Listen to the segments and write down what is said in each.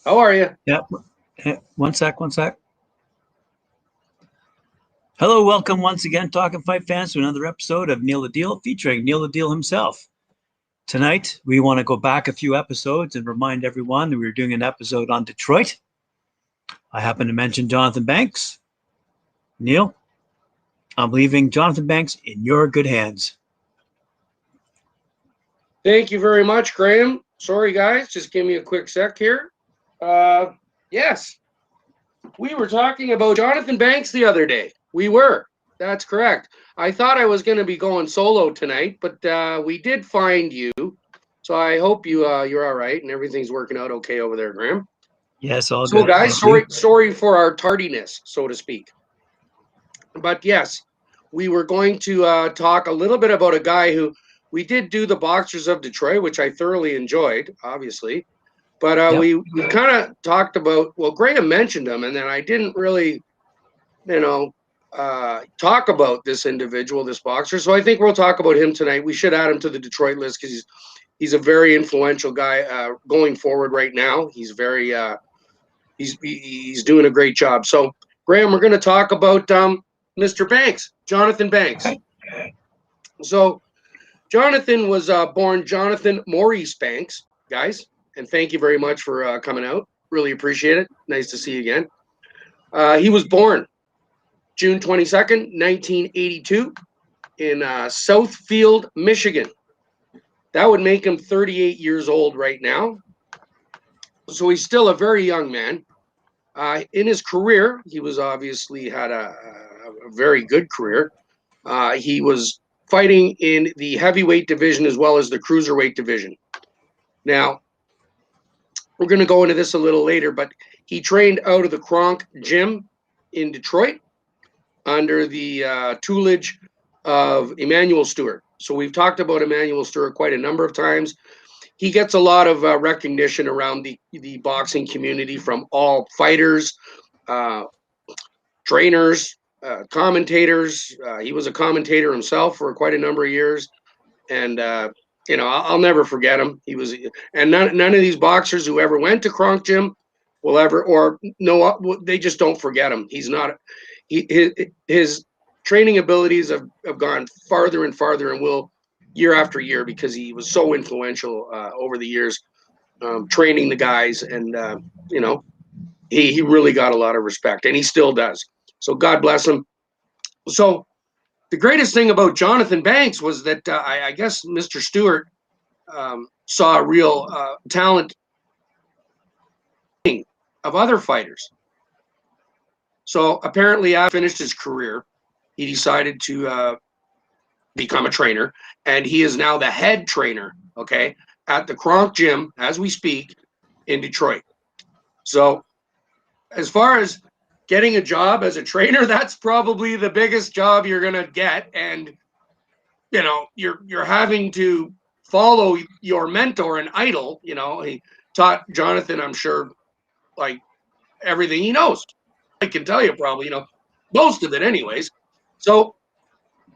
How are you? Yeah. One sec. Hello, welcome once again, Talkin' Fight fans, to another episode of Neil the Deal, featuring Neil the Deal himself. Tonight, we want to go back a few episodes and remind everyone that we're doing an episode on Detroit. I happen to mention Johnathon Banks. Neil, I'm leaving Johnathon Banks in your good hands. Thank you very much, Graham. Sorry, guys. Just give me a quick sec here. Yes, we were talking about Johnathon Banks the other day. We were. That's correct. I thought I was going to be going solo tonight, but we did find you. So I hope you're all right and everything's working out okay over there, Graham. Yes, all So, good. guys, sorry for our tardiness, so to speak. But yes, we were going to talk a little bit about a guy who we did do the Boxers of Detroit, which I thoroughly enjoyed, obviously. But Yep. we kind of talked about, well, Graham mentioned him, and then I didn't really, talk about this individual, this boxer. So I think we'll talk about him tonight. We should add him to the Detroit list because he's a very influential guy going forward right now. He's very he's doing a great job. So Graham, we're going to talk about Mr. Banks, Johnathon Banks. So Johnathon was born Johnathon Maurice Banks, guys, and thank you very much for coming out. Really appreciate it. Nice to see you again. He was born June 22nd, 1982 in Southfield, Michigan. That would make him 38 years old right now. So he's still a very young man. In his career, he was obviously had a very good career. He was fighting in the heavyweight division as well as the cruiserweight division. Now, we're going to go into this a little later, but he trained out of the Kronk Gym in Detroit under the tutelage of Emanuel Stewart. So we've talked about Emanuel Stewart quite a number of times. He gets a lot of recognition around the boxing community from all fighters, trainers, commentators. He was a commentator himself for quite a number of years. And, I'll never forget him. He was, and none of these boxers who ever went to Kronk Gym will ever, or no, they just don't forget him. He's not, his training abilities have gone farther and farther and will year after year because he was so influential over the years, training the guys. And, he really got a lot of respect and he still does. So God bless him. So the greatest thing about Johnathon Banks was that I guess Mr. Stewart saw a real talent of other fighters. So apparently after he finished his career, he decided to become a trainer, and he is now the head trainer, okay, at the Kronk Gym as we speak in Detroit. So as far as getting a job as a trainer, that's probably the biggest job you're going to get. And, you're having to follow your mentor and idol. He taught Johnathon, I'm sure, like everything he knows. I can tell you probably, most of it anyways. So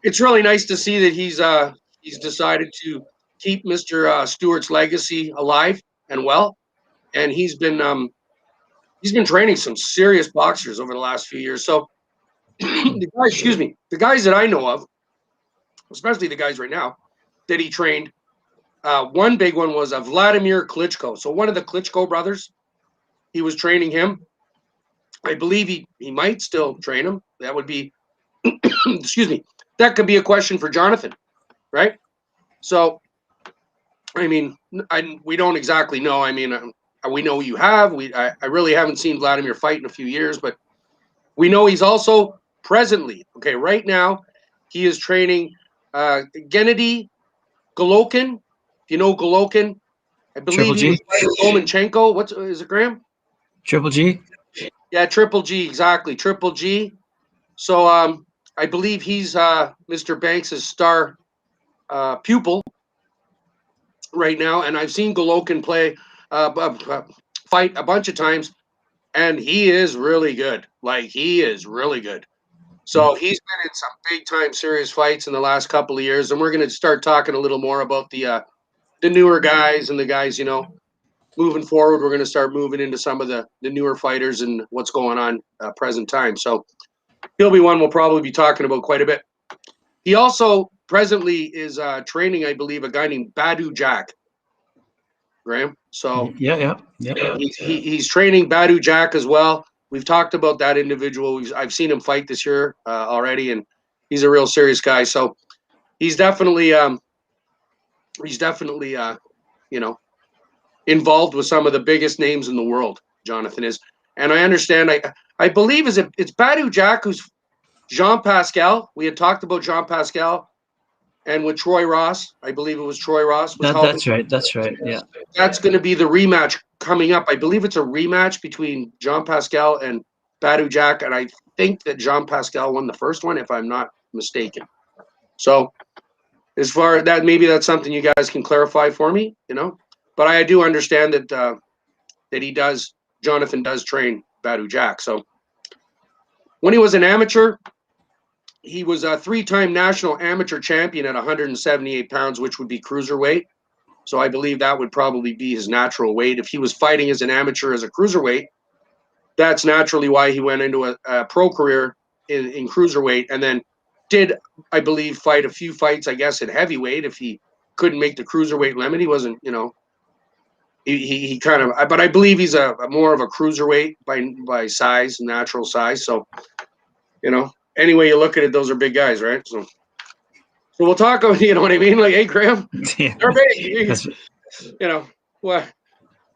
it's really nice to see that he's decided to keep Mr. Stewart's legacy alive and well. And he's been training some serious boxers over the last few years. So the guys that I know of, especially the guys right now that he trained, one big one was Vladimir Klitschko. So one of the Klitschko brothers, he was training him. I believe he might still train him. That would be, excuse me, that could be a question for Johnathon, right? So, I mean, we don't exactly know. I mean, we know you have. I really haven't seen Vladimir fight in a few years, but we know he's also presently, okay, right now, he is training Gennady Golovkin. If you know Golovkin, I believe he was fighting Lomachenko. What is it, Graham? Triple G? Yeah, Triple G, exactly. Triple G. So I believe he's Mr. Banks' star pupil right now, and I've seen Golovkin fight a bunch of times, and he is really good. Like, he is really good. So he's been in some big-time serious fights in the last couple of years, and we're going to start talking a little more about the newer guys and the guys, moving forward, we're going to start moving into some of the newer fighters and what's going on present time. So he'll be one we'll probably be talking about quite a bit. He also presently is training, I believe, a guy named Badu Jack, Graham. So yeah. he's training Badu Jack as well. We've talked about that individual. I've seen him fight this year already, and he's a real serious guy. So he's definitely involved with some of the biggest names in the world. Jonathan is, and I understand. I believe it's Badu Jack who's Jean Pascal. We had talked about Jean Pascal, and with Troy Ross, I believe it was Troy Ross. That's right. Yeah. That's going to be the rematch coming up. I believe it's a rematch between Jean Pascal and Badu Jack, and I think that Jean Pascal won the first one, if I'm not mistaken. So, as far as that, maybe that's something you guys can clarify for me, But I do understand that Jonathan does train Badu Jack. So, when he was an amateur, he was a 3-time national amateur champion at 178 pounds, which would be cruiserweight. So I believe that would probably be his natural weight. If he was fighting as an amateur as a cruiserweight, that's naturally why he went into a pro career in cruiserweight, and then did, I believe, fight a few fights, I guess, at heavyweight. If he couldn't make the cruiserweight limit, he wasn't, he kind of, but I believe he's a more of a cruiserweight by size, natural size. So, any way you look at it, those are big guys, right? So we'll talk about, you know what I mean? Like, hey, Graham, they're big. What?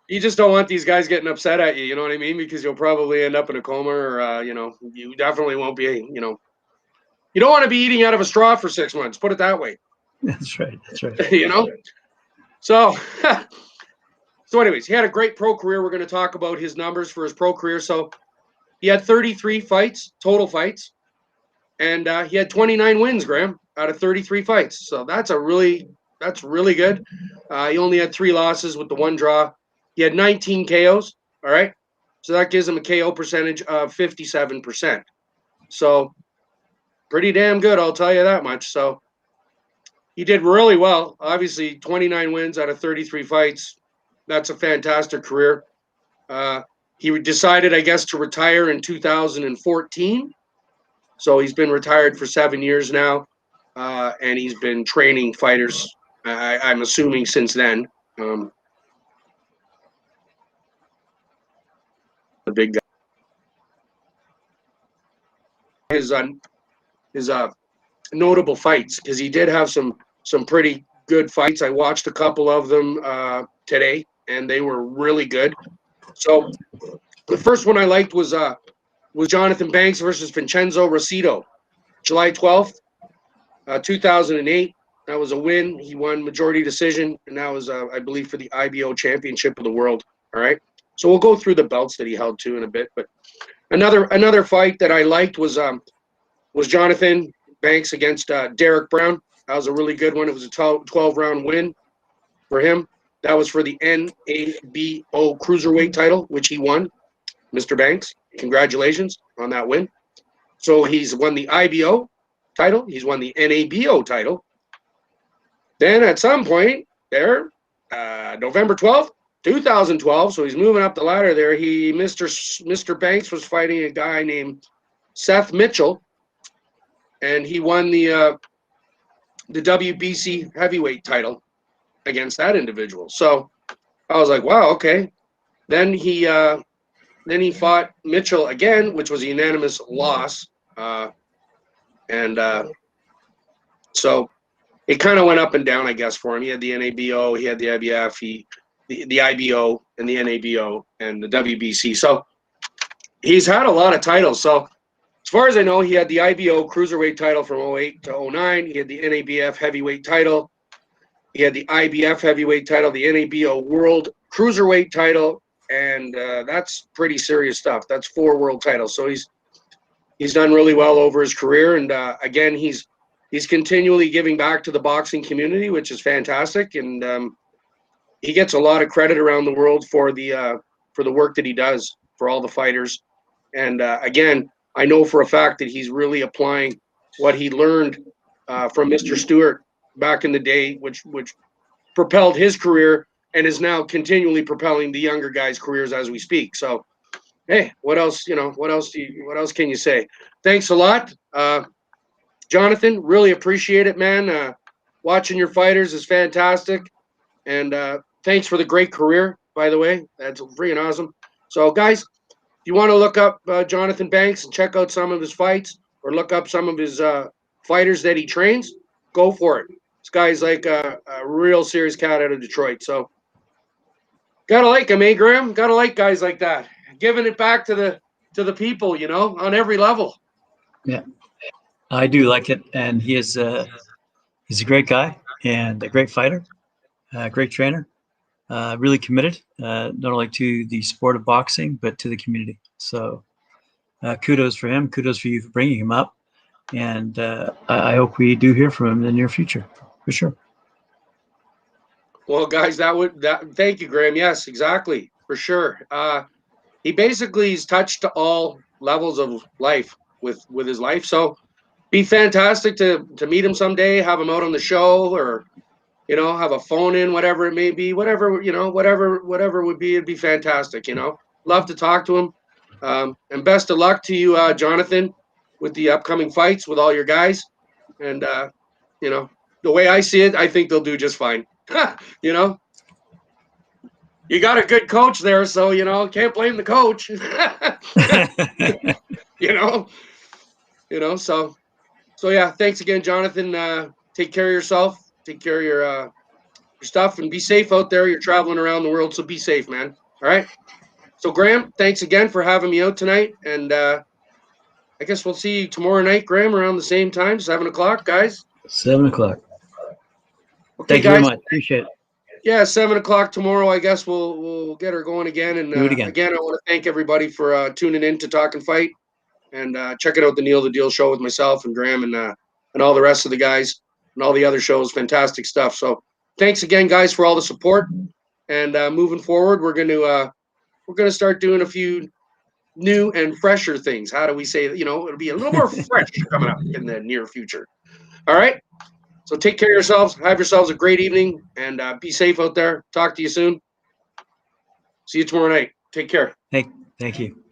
You just don't want these guys getting upset at you, you know what I mean? Because you'll probably end up in a coma, or, you definitely won't be, you don't want to be eating out of a straw for 6 months. Put it that way. That's right. So, so anyways, he had a great pro career. We're going to talk about his numbers for his pro career. So he had 33 fights, total fights, and he had 29 wins, Graham, out of 33 fights. So that's really good. He only had 3 losses with the 1 draw. He had 19 KOs. All right. So that gives him a KO percentage of 57%. So pretty damn good, I'll tell you that much. So he did really well. Obviously, 29 wins out of 33 fights. That's a fantastic career. He decided, I guess, to retire in 2014. So he's been retired for 7 years now, and he's been training fighters, I'm assuming, since then. The big guy. His notable fights, because he did have some pretty good fights. I watched a couple of them today, and they were really good. So the first one I liked was Jonathan Banks versus Vincenzo Rosito, July 12th, 2008. That was a win. He won majority decision, and that was, I believe, for the IBO Championship of the World. All right. So we'll go through the belts that he held too in a bit. But another fight that I liked was Jonathan Banks against Derek Brown. That was a really good one. It was a 12-round win for him. That was for the NABO Cruiserweight title, which he won. Mr. Banks, congratulations on that win. So he's won the IBO title. He's won the NABO title. Then at some point there, November 12th, 2012, so he's moving up the ladder there. Mr. Banks was fighting a guy named Seth Mitchell, and he won the WBC heavyweight title against that individual. So I was like, wow, okay. Then he fought Mitchell again, which was a unanimous loss, so it kind of went up and down, I guess, for him. He had the NABO, he had the IBF, the IBO, and the NABO, and the WBC. So he's had a lot of titles. So as far as I know, he had the IBO cruiserweight title from 08 to 09. He had the NABF heavyweight title. He had the IBF heavyweight title, the NABO world cruiserweight title, and that's pretty serious stuff. That's 4 world titles. So he's done really well over his career, and again, he's continually giving back to the boxing community, which is fantastic, and he gets a lot of credit around the world for the work that he does for all the fighters. And again, I know for a fact that he's really applying what he learned from Mr. Stewart back in the day, which propelled his career and is now continually propelling the younger guys' careers as we speak. So, hey, what else? What else can you say? Thanks a lot, Jonathan. Really appreciate it, man. Watching your fighters is fantastic, and thanks for the great career, by the way. That's freaking awesome. So, guys, if you want to look up Jonathan Banks and check out some of his fights, or look up some of his fighters that he trains, go for it. This guy's like a real serious cat out of Detroit. So, gotta like him, Graham? Gotta like guys like that, giving it back to the people, on every level. Yeah, I do like it, and he's a great guy and a great fighter, great trainer, really committed, not only to the sport of boxing but to the community. So, kudos for him. Kudos for you for bringing him up, and I hope we do hear from him in the near future, for sure. Well, guys, thank you, Graham. Yes, exactly, for sure. He basically has touched all levels of life with his life. So, be fantastic to meet him someday, have him out on the show, or have a phone in, whatever it may be, whatever would be, it'd be fantastic. Love to talk to him. And best of luck to you, Jonathan, with the upcoming fights with all your guys. And the way I see it, I think they'll do just fine. You got a good coach there, so can't blame the coach. So yeah, thanks again, Jonathan. Take care of yourself, take care of your stuff, and be safe out there. You're traveling around the world, so be safe, man. All right. So Graham, thanks again for having me out tonight, and I guess we'll see you tomorrow night, Graham, around the same time, 7:00, guys. 7:00. Okay, Thank you guys. very much. Appreciate it. Yeah, 7:00 tomorrow. I guess we'll get her going again. And Do it again. Again, I want to thank everybody for tuning in to Talk and Fight, and checking out the Neil the Deal show with myself and Graham and all the rest of the guys and all the other shows. Fantastic stuff. So thanks again, guys, for all the support. And moving forward, we're gonna start doing a few new and fresher things. How do we say that? It'll be a little more fresh coming up in the near future. All right. So take care of yourselves. Have yourselves a great evening, and be safe out there. Talk to you soon. See you tomorrow night. Take care. Hey, thank you.